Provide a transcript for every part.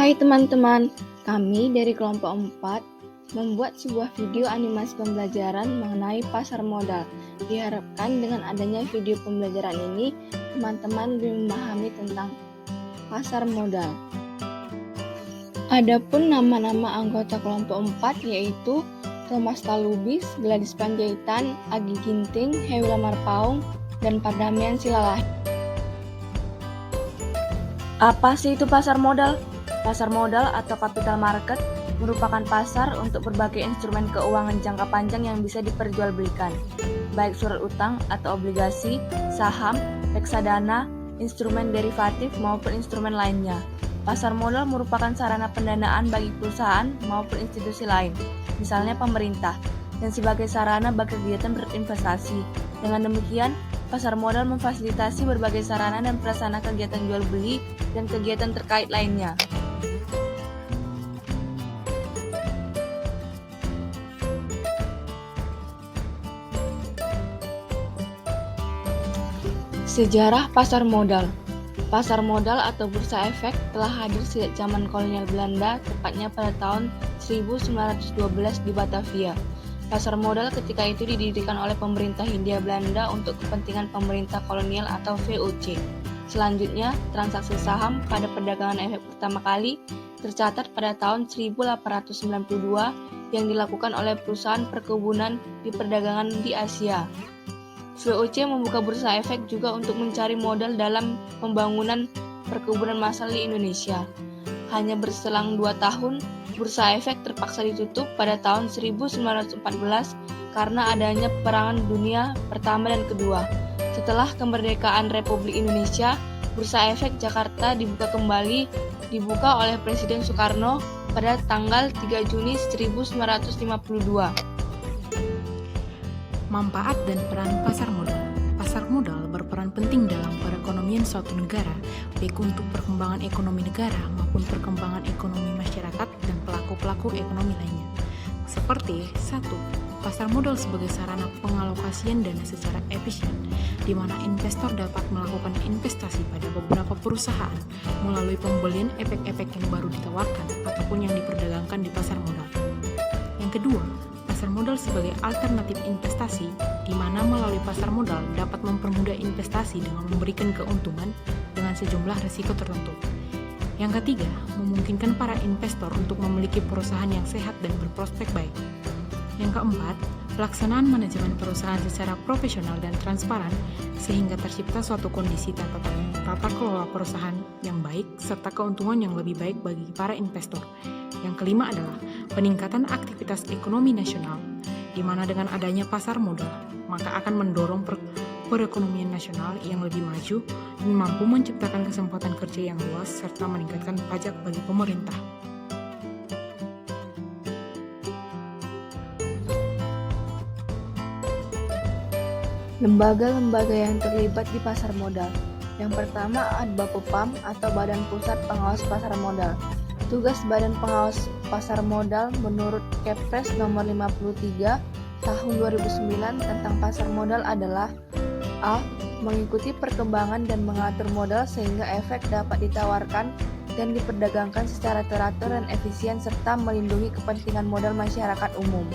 Hai teman-teman, kami dari kelompok 4 membuat sebuah video animasi pembelajaran mengenai pasar modal. Diharapkan dengan adanya video pembelajaran ini, teman-teman lebih memahami tentang pasar modal. Adapun nama-nama anggota kelompok 4 yaitu Thomas Talubis, Gladys Panjaitan, Agi Ginting, Hewi Lamarpaung, dan Pardamian Silalahir. Apa sih itu pasar modal? Pasar modal atau capital market merupakan pasar untuk berbagai instrumen keuangan jangka panjang yang bisa diperjualbelikan, baik surat utang atau obligasi, saham, reksadana, instrumen derivatif maupun instrumen lainnya. Pasar modal merupakan sarana pendanaan bagi perusahaan maupun institusi lain, misalnya pemerintah, dan sebagai sarana bagi kegiatan berinvestasi. Dengan demikian, pasar modal memfasilitasi berbagai sarana dan prasarana kegiatan jual beli dan kegiatan terkait lainnya. Sejarah pasar modal. Pasar modal atau bursa efek telah hadir sejak zaman kolonial Belanda, tepatnya pada tahun 1912 di Batavia. Pasar modal ketika itu didirikan oleh pemerintah Hindia Belanda untuk kepentingan pemerintah kolonial atau VOC. Selanjutnya, transaksi saham pada perdagangan efek pertama kali tercatat pada tahun 1892 yang dilakukan oleh perusahaan perkebunan di perdagangan di Asia. VOC membuka bursa efek juga untuk mencari modal dalam pembangunan perkebunan massal di Indonesia. Hanya berselang 2 tahun, bursa efek terpaksa ditutup pada tahun 1914 karena adanya peperangan dunia pertama dan kedua. Setelah kemerdekaan Republik Indonesia, bursa efek Jakarta dibuka oleh Presiden Soekarno pada tanggal 3 Juni 1952. Manfaat dan peran pasar modal. Pasar modal berperan penting dalam perekonomian suatu negara, baik untuk perkembangan ekonomi negara maupun perkembangan ekonomi masyarakat dan pelaku-pelaku ekonomi lainnya. Seperti 1. Pasar modal sebagai sarana pengalokasian dana secara efisien, di mana investor dapat melakukan investasi pada beberapa perusahaan melalui pembelian efek-efek yang baru ditawarkan ataupun yang diperdagangkan di pasar modal. Yang kedua, pasar modal sebagai alternatif investasi, di mana melalui pasar modal dapat mempermudah investasi dengan memberikan keuntungan dengan sejumlah risiko tertentu. Yang ketiga, memungkinkan para investor untuk memiliki perusahaan yang sehat dan berprospek baik. Yang keempat, pelaksanaan manajemen perusahaan secara profesional dan transparan sehingga tercipta suatu kondisi tata kelola perusahaan yang baik serta keuntungan yang lebih baik bagi para investor. Yang kelima adalah peningkatan aktivitas ekonomi nasional, di mana dengan adanya pasar modal, maka akan mendorong perekonomian nasional yang lebih maju dan mampu menciptakan kesempatan kerja yang luas serta meningkatkan pajak bagi pemerintah. Lembaga-lembaga yang terlibat di pasar modal. Yang pertama ada BAPEPAM atau Badan Pusat Pengawas Pasar Modal. Tugas Badan Pengawas Pasar Modal menurut Kepres nomor 53 tahun 2009 tentang pasar modal adalah A. Mengikuti perkembangan dan mengatur modal sehingga efek dapat ditawarkan dan diperdagangkan secara teratur dan efisien serta melindungi kepentingan modal masyarakat umum.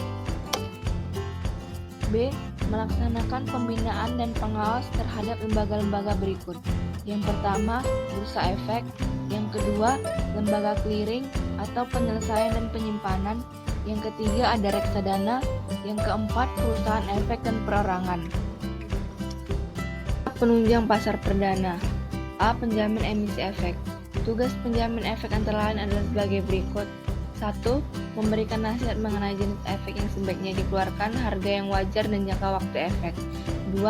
B. Melaksanakan pembinaan dan pengawas terhadap lembaga-lembaga berikut. Yang pertama, bursa efek. Yang kedua, lembaga clearing atau penyelesaian dan penyimpanan. Yang ketiga ada reksadana. Yang keempat, perusahaan efek dan perorangan. Penunjang pasar perdana. A. Penjamin emisi efek. Tugas penjamin efek antara lain adalah sebagai berikut. 1. Memberikan nasihat mengenai jenis efek yang sebaiknya dikeluarkan, harga yang wajar, dan jangka waktu efek. 2.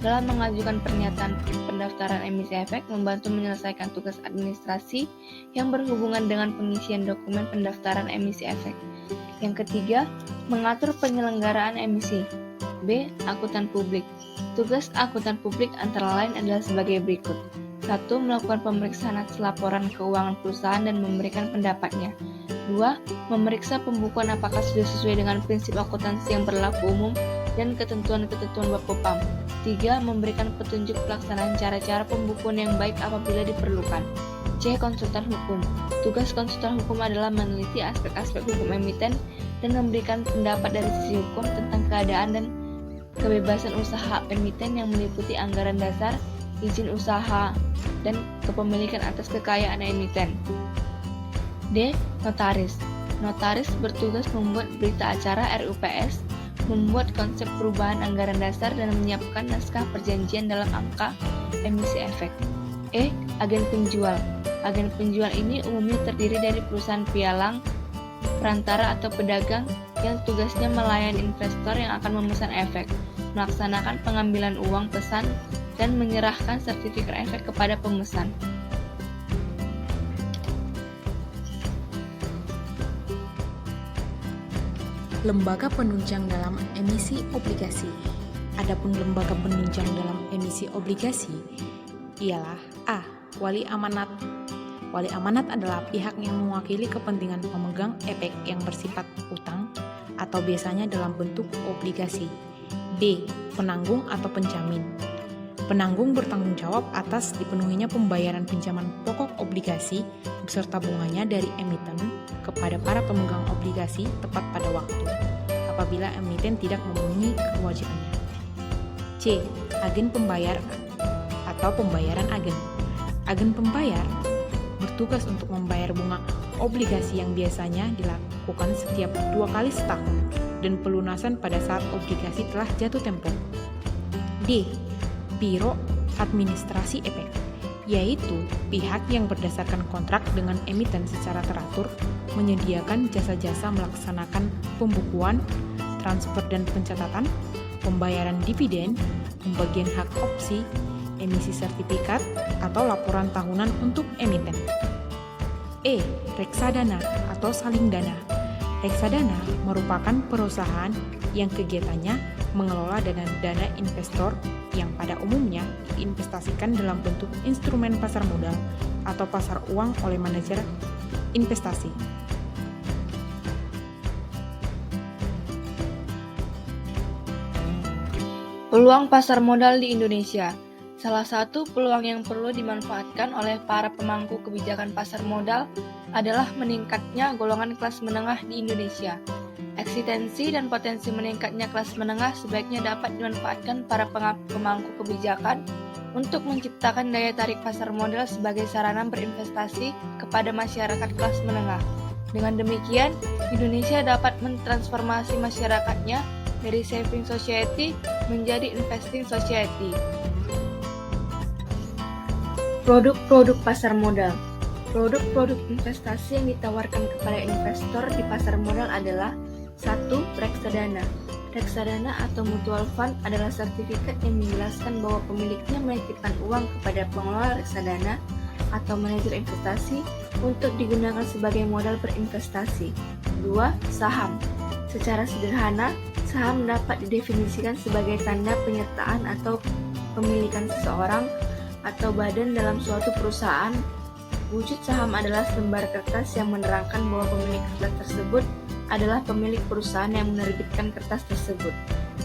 Dalam mengajukan pernyataan pendaftaran emisi efek, membantu menyelesaikan tugas administrasi yang berhubungan dengan pengisian dokumen pendaftaran emisi efek. Yang ketiga, mengatur penyelenggaraan emisi. B. Akuntan publik. Tugas akuntan publik antara lain adalah sebagai berikut. 1. Melakukan pemeriksaan atas laporan keuangan perusahaan dan memberikan pendapatnya. 2. Memeriksa pembukuan apakah sudah sesuai dengan prinsip akuntansi yang berlaku umum dan ketentuan-ketentuan BAPEPAM. 3. Memberikan petunjuk pelaksanaan cara-cara pembukuan yang baik apabila diperlukan. C. Konsultan hukum. Tugas konsultan hukum adalah meneliti aspek-aspek hukum emiten dan memberikan pendapat dari sisi hukum tentang keadaan dan kebebasan usaha emiten yang meliputi anggaran dasar, izin usaha, dan kepemilikan atas kekayaan emiten. D. Notaris. Notaris bertugas membuat berita acara RUPS, membuat konsep perubahan anggaran dasar, dan menyiapkan naskah perjanjian dalam angka emisi efek. E. Agen penjual. Agen penjual ini umumnya terdiri dari perusahaan pialang, perantara atau pedagang yang tugasnya melayani investor yang akan memesan efek, melaksanakan pengambilan uang pesan, dan menyerahkan sertifikat efek kepada pemesan. Lembaga penunjang dalam emisi obligasi. Adapun lembaga penunjang dalam emisi obligasi ialah A. Wali amanat. Wali amanat adalah pihak yang mewakili kepentingan pemegang efek yang bersifat utang atau biasanya dalam bentuk obligasi. B. Penanggung atau penjamin. Penanggung bertanggung jawab atas dipenuhinya pembayaran pinjaman pokok obligasi beserta bunganya dari emiten kepada para pemegang obligasi tepat pada waktu, apabila emiten tidak memenuhi kewajibannya. C. Agen pembayar atau pembayaran agen. Agen pembayar bertugas untuk membayar bunga obligasi yang biasanya dilakukan setiap 2 kali setahun dan pelunasan pada saat obligasi telah jatuh tempo. D. Biro Administrasi Efek, yaitu pihak yang berdasarkan kontrak dengan emiten secara teratur menyediakan jasa-jasa melaksanakan pembukuan, transfer dan pencatatan, pembayaran dividen, pembagian hak opsi, emisi sertifikat, atau laporan tahunan untuk emiten. E. Reksadana atau saling dana. Reksadana merupakan perusahaan yang kegiatannya mengelola dana investor yang pada umumnya diinvestasikan dalam bentuk instrumen pasar modal atau pasar uang oleh manajer investasi. Peluang pasar modal di Indonesia. Salah satu peluang yang perlu dimanfaatkan oleh para pemangku kebijakan pasar modal adalah meningkatnya golongan kelas menengah di Indonesia. Eksistensi dan potensi meningkatnya kelas menengah sebaiknya dapat dimanfaatkan para pemangku kebijakan untuk menciptakan daya tarik pasar modal sebagai sarana berinvestasi kepada masyarakat kelas menengah. Dengan demikian, Indonesia dapat mentransformasi masyarakatnya dari saving society menjadi investing society. Produk-produk pasar modal. Produk-produk investasi yang ditawarkan kepada investor di pasar modal adalah 1. Reksadana. Reksadana atau mutual fund adalah sertifikat yang menjelaskan bahwa pemiliknya menitipkan uang kepada pengelola reksadana atau manajer investasi untuk digunakan sebagai modal berinvestasi. 2. Saham. Secara sederhana, saham dapat didefinisikan sebagai tanda penyertaan atau pemilikan seseorang atau badan dalam suatu perusahaan. Wujud saham adalah selembar kertas yang menerangkan bahwa pemilik kertas tersebut adalah pemilik perusahaan yang menerbitkan kertas tersebut.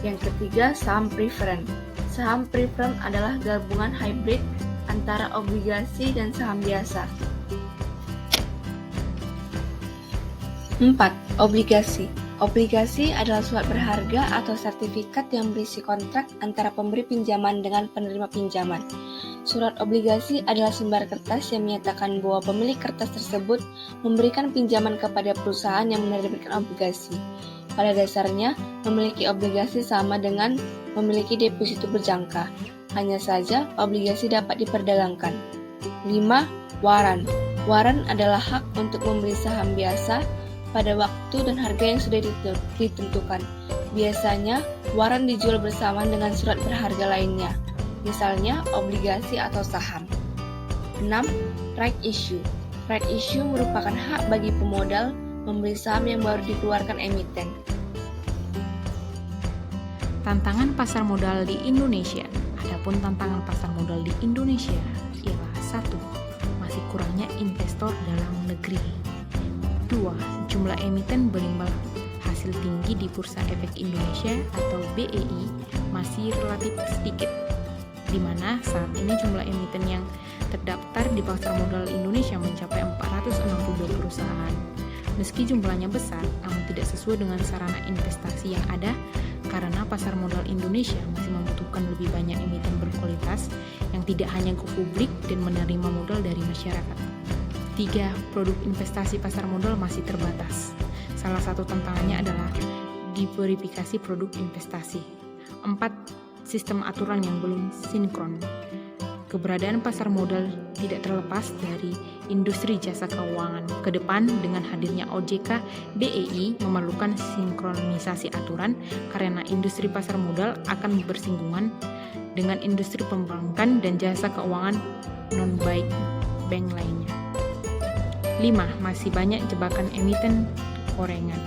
Yang ketiga, saham preferen. Saham preferen adalah gabungan hybrid antara obligasi dan saham biasa. 4. Obligasi. Obligasi adalah surat berharga atau sertifikat yang berisi kontrak antara pemberi pinjaman dengan penerima pinjaman. Surat obligasi adalah selembar kertas yang menyatakan bahwa pemilik kertas tersebut memberikan pinjaman kepada perusahaan yang menerbitkan obligasi. Pada dasarnya, memiliki obligasi sama dengan memiliki deposito berjangka. Hanya saja, obligasi dapat diperdagangkan. 5. Waran. Waran adalah hak untuk membeli saham biasa pada waktu dan harga yang sudah ditentukan. Biasanya, waran dijual bersamaan dengan surat berharga lainnya, misalnya obligasi atau saham. 6. Right issue. Right issue merupakan hak bagi pemodal membeli saham yang baru dikeluarkan emiten. Tantangan pasar modal di Indonesia. Adapun tantangan pasar modal di Indonesia ialah 1. Masih kurangnya investor dalam negeri. 2. Jumlah emiten berimbal hasil tinggi di Bursa Efek Indonesia atau BEI masih relatif sedikit, di mana saat ini jumlah emiten yang terdaftar di pasar modal Indonesia mencapai 462 perusahaan. Meski jumlahnya besar, namun tidak sesuai dengan sarana investasi yang ada karena pasar modal Indonesia masih membutuhkan lebih banyak emiten berkualitas yang tidak hanya go publik dan menerima modal dari masyarakat. 3. Produk investasi pasar modal masih terbatas. Salah satu tantangannya adalah diverifikasi produk investasi. 4. Sistem aturan yang belum sinkron. Keberadaan pasar modal tidak terlepas dari industri jasa keuangan. Kedepan dengan hadirnya OJK, BEI memerlukan sinkronisasi aturan karena industri pasar modal akan bersinggungan dengan industri perbankan dan jasa keuangan non-bank lainnya. 5. Masih banyak jebakan emiten gorengan.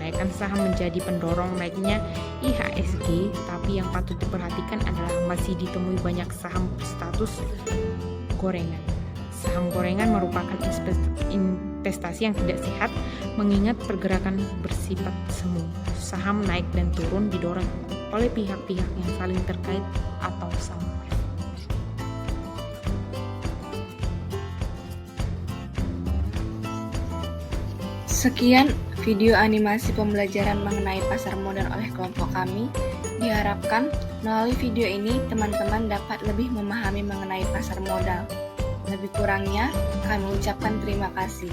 Kenaikan saham menjadi pendorong naiknya IHSG, tapi yang patut diperhatikan adalah masih ditemui banyak saham berstatus gorengan. Saham gorengan merupakan investasi yang tidak sehat mengingat pergerakan bersifat semu. Saham naik dan turun didorong oleh pihak-pihak yang saling terkait atau sama. Sekian video animasi pembelajaran mengenai pasar modal oleh kelompok kami. Diharapkan melalui video ini teman-teman dapat lebih memahami mengenai pasar modal. Lebih kurangnya, kami ucapkan terima kasih.